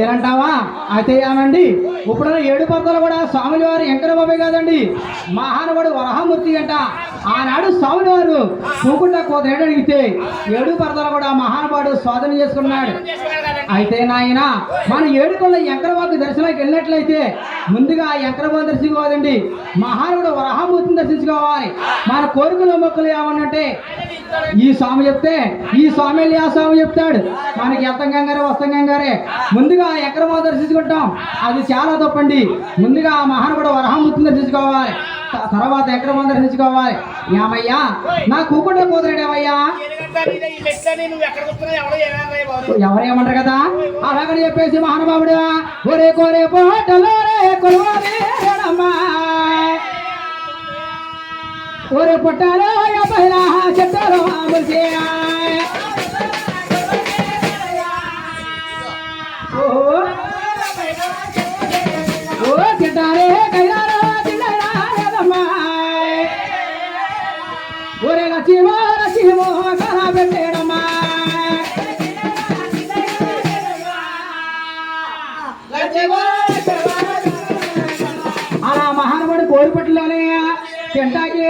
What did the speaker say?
ఏనంటావా అయితే అనండి. ఇప్పుడు 7 పర్దలు కూడా స్వాముల వారు వెంకట బాబాయ్ కాదండి, మహానుభావుడు వరహమూర్తి అంట. ఆనాడు స్వాముల వారు పూకుండా కోతేడు అడిగితే 7 పర్దలు కూడా మహానుభావుడు స్వాధీన చేసుకున్నాడు. అయితే నాయన మన 7 కొల్ల వెంకటబాబు దర్శనానికి వెళ్ళినట్లయితే ముందుగా వెంకటబాబు దర్శించుకోవాలండి, మహానుభావుడు వరహమూర్తిని దర్శించుకోవాలి. మన కోరికలు మొక్కలు ఏమన్నంటే ఈ స్వామి చెప్తే ఈ స్వామి వెళ్ళి ఆ స్వామి చెప్తాడు. మనకి ఎత్తం గంగారే వస్తం గంగారే ముందుగా ఎక్కడమో దర్శించుకుంటాం, అది చాలా తప్పండి. ముందుగా మహానుభావుడు వరహమూర్తిని దర్శించుకోవాలి, తర్వాత ఎక్కడమో దర్శించుకోవాలి. ఏమయ్యా నా కూకుంట పోతురేడేవయ్యా ఎవరేమంటారు కదా అలాగని చెప్పేసి మహానుభావుడు ఒరే కోరే పోటలో ఒరే పొట్టాలో చెప్తారు ఓ తింటారే కైరారో తింటారమ్మా ఒరే లక్ష్మో లక్ష్మో కళ పెట్టేడమ్మా అలా మహానుభావుడు కోరిపట్టులోనే తింటాకి